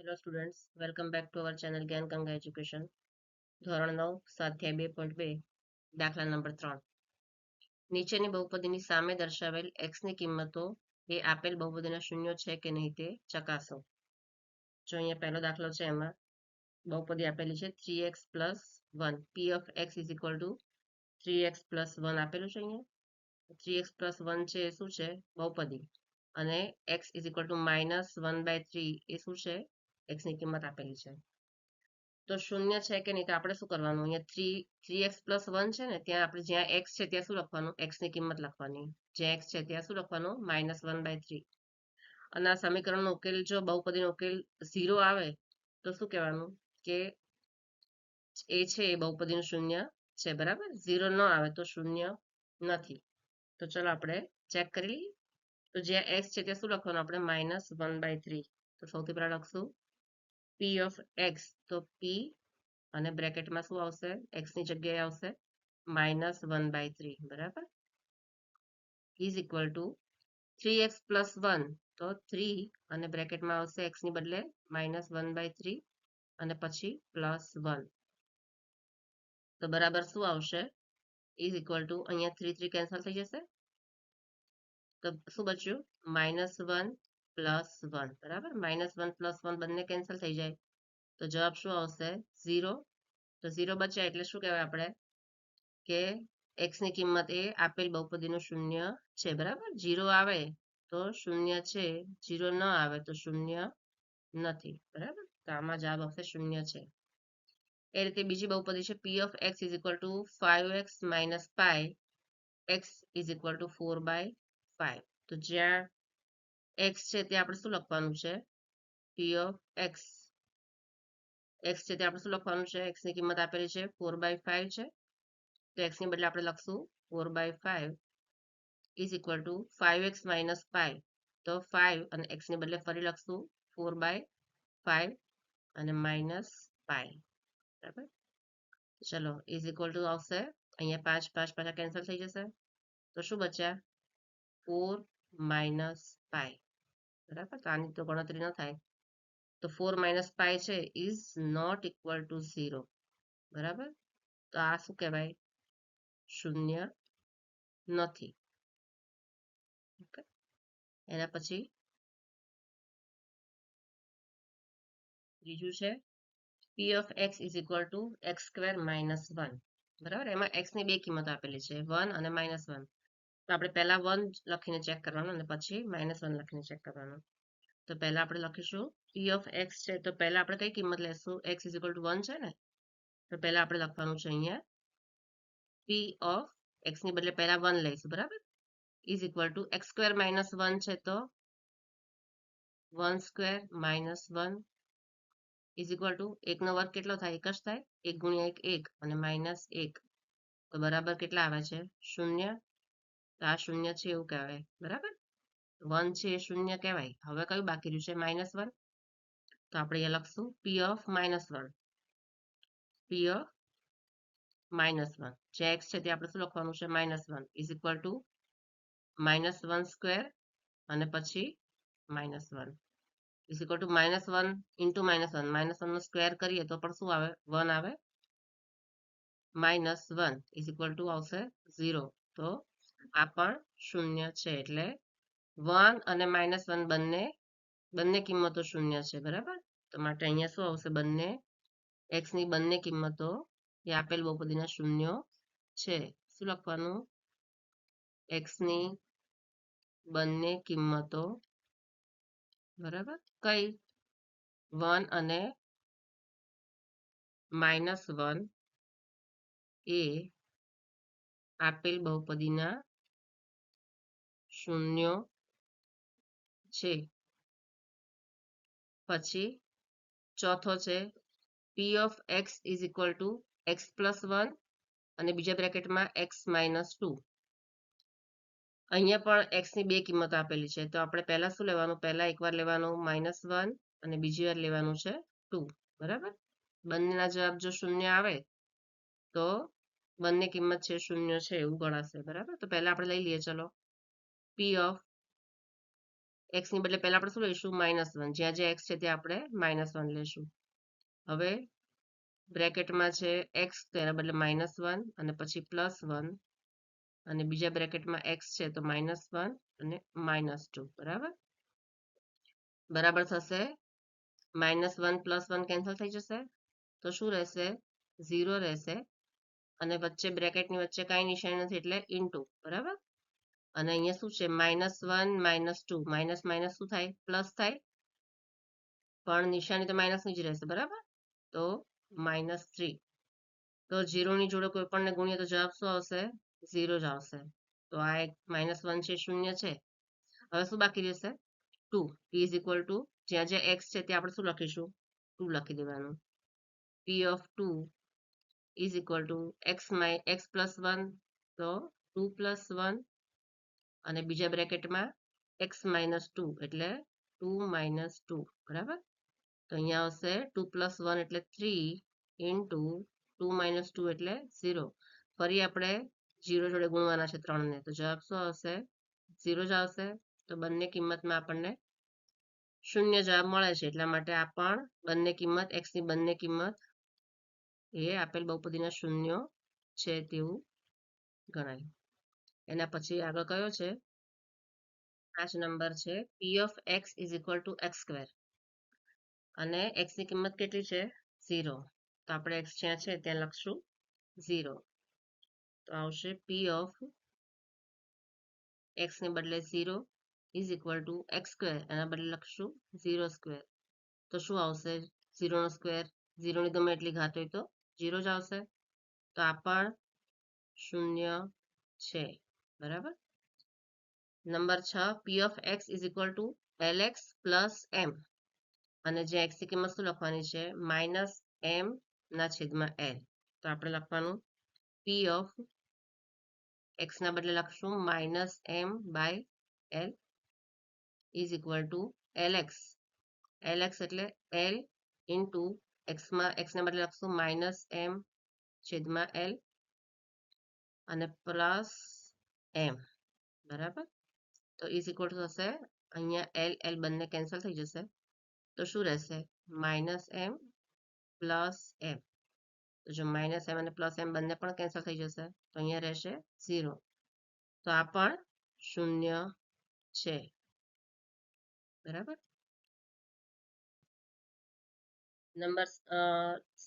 Hello students, welcome back to our channel જ્ઞાન Ganga education. ધોરણ 9 સ્વાધ્યાય 2.2 દાખલા નંબર 3. નીચેની બહુપદીની સામે દર્શાવેલ એક્સની કિંમતો એ આપેલ બહુપદીના શૂન્યો છે કે નહીં તે ચકાસો. જો અહીંયા પહેલો દાખલો છે, એમાં બહુપદી આપેલી છે 3x plus 1. p of x is equal to 3x plus 1 આપેલું છે. અહીંયા 3x plus 1 છે એ શું છે? બહુપદી. અને x is equal to -1/3 એ શું છે? x ની કિંમત આપેલી છે. તો શૂન્ય છે કે નહીં તો આપણે શું કરવાનું? અહીંયા 3x plus 1 છે ને, ત્યાં આપણે જ્યાં x છે ત્યાં શું લખવાનું? x ની કિંમત લખવાની. જ્યાં x છે ત્યાં શું લખવાનું? -1/3. અને આ સમીકરણનો ઉકેલ, જો બહુપદીનો ઉકેલ 0 આવે તો શું કહેવાનું? કે એ છે એ બહુપદીનું શૂન્ય છે. બરાબર? 0 ન આવે તો શૂન્ય નથી. તો ચલો આપણે ચેક કરી લઈએ. તો જ્યાં x છે ત્યાં શું લખવાનું? આપણે -1/3. તો સૌથી પહેલા લખશું p of x. તો p અને બ્રેકેટમાં શું આવશે? x ની જગ્યાએ આવશે -1/3. બરાબર? Is equal to 3x plus 1. તો 3 અને બ્રેકેટમાં આવશે x ની બદલે -1/3 અને પછી +1. તો બરાબર શું આવશે? ઇઝ ઇક્વલ ટુ અહીંયા 3 3 કેન્સલ થઈ જશે. તો શું બચ્યું? -1 + 1. બરાબર? -1 + 1 બંને કેન્સલ થઈ જાય. તો જવાબ શું આવશે? 0. તો 0 બચ્યા એટલે શું કહેવાય આપણે? કે x ની કિંમત એ આપેલ બહુપદીનું શૂન્ય છે. બરાબર? 0 આવે તો શૂન્ય છે, 0 ન આવે તો શૂન્ય નથી. બરાબર? તો આમાં જવાબ આવશે શૂન્ય છે. એ રીતે બીજી બહુપદી છે p of x is equal to 5x minus pi, x is equal to 4/5. તો જ્યાં x છે ત્યાં આપણે શું લખવાનું છે? p of x. x છે ત્યાં આપણે શું લખવાનું છે? x ની કિંમત આપેલી છે 4/5 છે. તો x ની બદલે આપણે લખશું 4/5 is equal to 5x minus pi. તો 5 અને x ની બદલે ફરી લખશું 4/5 અને minus pi. બરાબર? ચલો is equal to આવશે અહીંયા 5 5 પાછા કેન્સલ થઈ જશે. તો શું બચ્યા? 4 minus pi. બરાબર? તો આની તો ગણતરી ન થાય. તો 4 minus pi છે is not equal to 0. બરાબર? તો આ શું કહેવાય? શૂન્ય નથી. એના પછી ત્રીજું છે p of x is equal to x square minus 1. બરાબર? એમાં x ની બે કિંમત આપેલી છે, 1 અને -1. તો આપણે પહેલા 1 લખીને ચેક કરવાનું અને પછી -1 લખીને ચેક કરવાનું. તો પહેલા આપણે લખીશું p of x છે, તો પહેલા આપણે કઈ કિંમત લેશું? x is equal to 1 છે ને, તો પહેલા આપણે લખવાનું છે અહીંયા p of x ની બદલે પહેલા 1 લઈશું. બરાબર? is equal to x square minus 1 છે તો 1 square minus 1 is equal to 1 નો વર્ગ કેટલો થાય? 1 જ થાય. 1 ગુણ્યા 1 1 અને -1. તો બરાબર કેટલા આવે છે? 0. તો આ શૂન્ય છે એવું કહેવાય. બરાબર? 1 છે એ શૂન્ય કહેવાય. હવે કયું બાકી રહ્યું છે? -1. તો આપણે અહીંયા લખશું p of -1. p of -1. જે x છે તે આપણે શું લખવાનું છે? -1 is equal to -1 square અને પછી -1 is equal to -1 into -1. -1 no square કરીએ તો પણ શું આવે? 1 આવે. -1 is equal to આવશે 0. તો આ પણ શૂન્ય છે. એટલે 1 અને -1 બંને કિંમતો શૂન્ય છે. બરાબર? તો માટે અહીંયા શું આવશે? બંને x ની બંને કિંમતો એ આપેલ બહુપદીના શૂન્યો છે. શું લખવાનું? x ની બંને કિંમતો. બરાબર? કઈ? 1 અને -1 એ આપેલ બહુપદીના શૂન્યો છે. પછી ચોથો છે p of x is equal to x plus 1 અને બીજા બ્રેકેટમાં x minus 2. અહીંયા પણ x ની બે કિંમત આપેલી છે. તો આપણે પહેલા શું લેવાનું? પહેલા એકવાર લેવાનું -1 અને બીજી વાર લેવાનું છે 2. બરાબર? બંનેના જવાબ જો શૂન્ય આવે તો બંને કિંમત છે શૂન્ય છે એવું ગણાશે. બરાબર? તો પહેલા આપણે લઈ લઈએ. ચલો p of x ની બદલે પહેલા આપણે શું લઈશું -1, જ્યાં જે x છે ત્યાં આપણે -1 લેશું. હવે બ્રેકેટમાં છે x તેના બદલે -1 અને પછી +1 અને બીજા બ્રેકેટમાં x છે તો -1 અને -2 બરાબર. બરાબર થશે -1 + 1 કેન્સલ થઈ જશે તો શું રહેશે 0 રહેશે અને વચ્ચે બ્રેકેટની વચ્ચે કાંઈ નિશાની નથી એટલે ઇન્ટુ બરાબર. અને અહીંયા શું છે -1 -2 માઇનસ માઇનસ શું થાય પ્લસ થાય પણ નિશાની તો માઇનસની જ રહેશે બરાબર. તો -3 તો 0 ની જોડે કોઈ પણને ગુણીએ તો જવાબ શું આવશે 0 જ આવશે. તો આ એક -1 છે 0 છે. હવે શું બાકી રહેશે 2 p = જ્યાં જ્યાં x છે ત્યાં આપણે શું લખીશું 2 લખી દેવાનું. p of 2 = x + 1 તો 2 + 1 અને બીજા બ્રેકેટમાં x - 2 એટલે 2 - 2 બરાબર. તો અહીંયા આવશે 2 + 1 એટલે 3 * 2 - 2 એટલે 0. ફરી આપણે 0 જોડે ગુણવાના છે 3 ને તો જવાબ શું આવશે 0 જ આવશે. તો બંને કિંમતમાં આપણને 0 જવાબ મળે છે એટલા માટે આ પણ બંને કિંમત x ની બંને કિંમત એ આપેલ બહુપદીના શૂન્યો છે તેવું ગણાય. એના પછી આગળ કયો છે 5 નંબર છે p of x = x² અને x ની કિંમત કેટલી છે 0. તો આપણે x જ્યાં છે ત્યાં લખશું 0. તો આવશે p of x ને બદલે 0 = x² એના બદલે લખશું 0². તો શું આવશે 0 નો સ્ક્વેર 0 ની ગમે એટલી ઘાત હોય તો 0 જ આવશે. તો આ પણ 0 છે બરાબર. Number 6 p of x = lx + m અને જે x ની કિંમત શું લખવાની છે -m/l. તો આપણે લખવાનું p of x ના બદલે લખશું -m/l = lx. lx એટલે l * x ના બદલે લખશું -m/l અને +m બરાબર. તો = થશે અહીંયા l l બંને કેન્સલ થઈ જશે તો શું રહેશે -m + m. તો જો -m અને +m બંને પણ કેન્સલ થઈ જશે તો અહીંયા રહેશે 0. તો આ પણ 0 છે બરાબર. નંબર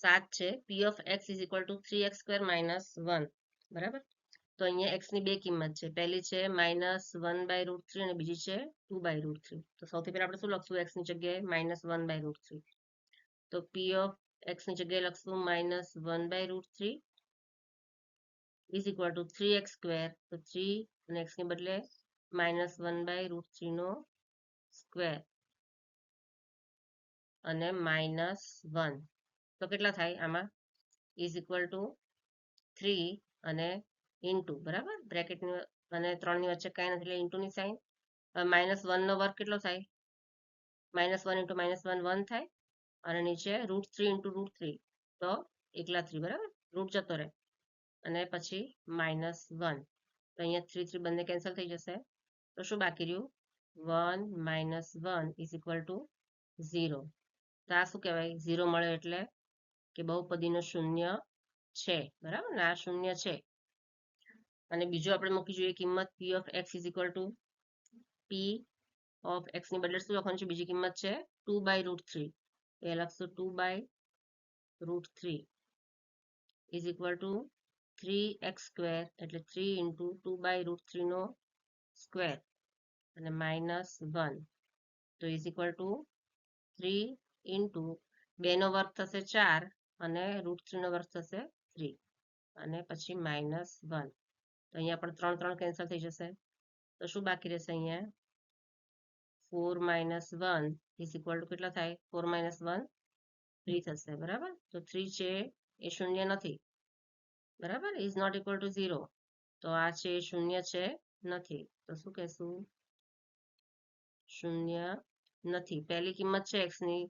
7 છે p of x = 3x² - 1 બરાબર. તો અહીંયા x ની બે કિંમત છે. પહેલી છે -1/√3 અને બીજી છે 2/√3. તો સૌથી પહેલા આપણે શું લખશું x ની જગ્યાએ -1/√3. તો p of x ની જગ્યાએ લખશું -1/√3 = 3x². તો 3 અને x ની બદલે -1/√3 નો સ્ક્વેર અને -1 તો કેટલા થાય આમાં = 3 અને ઇન્ટુ બરાબર બ્રેકેટની અને 3 ની વચ્ચે કાંઈ નથી એટલે ઇન્ટુની સાઇન. -1 નો વર્ગ કેટલો થાય -1 * -1 1 થાય અને નીચે √3 * √3 તો એકલા 3 બરાબર રૂટ જતો રહે અને પછી -1 તો અહીંયા 3 3 બંને કેન્સલ થઈ જશે તો શું બાકી રહ્યું 1 - 1 = 0. તો આ શું કહેવાય 0 મળે એટલે કે બહુપદીનો શૂન્ય છે બરાબર ને આ શૂન્ય છે. અને બીજું આપણે મૂકી જોઈએ કિંમત p of x = p of x ની બદલે શું લખવાનું છે બીજી કિંમત છે 2/√3. એ લખશું 2/√3 = 3x² એટલે 3 * 2/√3 નો સ્ક્વેર અને -1 તો = 3 * 2 નો વર્ગ થશે 4 અને √3 નો વર્ગ થશે 3 અને પછી -1 તો અહીંયા પણ 3 3 કેન્સલ થઈ જશે તો શું બાકી રહેશે અહીંયા 4 - 1 = કેટલા થાય 4 - 1 3 થશે બરાબર. તો 3 છે એ શૂન્ય નથી બરાબર ઇઝ નોટ ઇક્વલ ટુ 0. તો આ છે એ શૂન્ય છે નથી તો શું કહેશું શૂન્ય નથી. પહેલી કિંમત છે x ની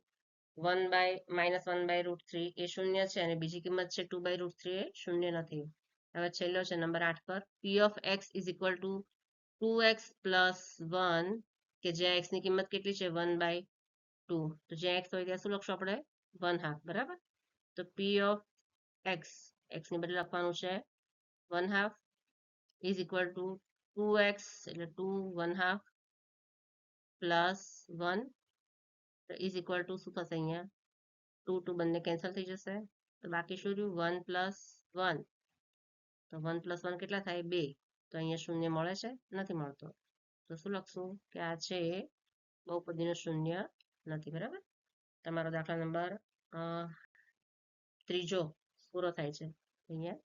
-1/√3 એ શૂન્ય છે અને બીજી કિંમત છે 2/√3 એ શૂન્ય નથી. હવે છેલ્લો છે નંબર 8 પર p of x = 2x + 1 કે જ્યાં x ની કિંમત કેટલી છે 1/2, તો જ્યાં x હોય ત્યાં શું લખશું આપણે 1/2, બરાબર. તો p ઓફ x ની બદલે લખવાનું છે 1/2 ઇઝ ઇક્વલ ટુ 2x એટલે 2 1/2 પ્લસ 1 ઇઝ ઇક્વલ ટુ શું થશે અહીંયા 2 બંને કેન્સલ થઈ જશે, તો બાકી શું રહ્યું 1 પ્લસ 1, તો 1 પ્લસ 1 કેટલા થાય 2, તો અહીંયા શૂન્ય મળે છે નથી મળતો, તો શું લખશું કે આ છે બહુપદીનું શૂન્ય નથી, બરાબર. તમારો દાખલા નંબર ત્રીજો પૂરો થાય છે અહીંયા.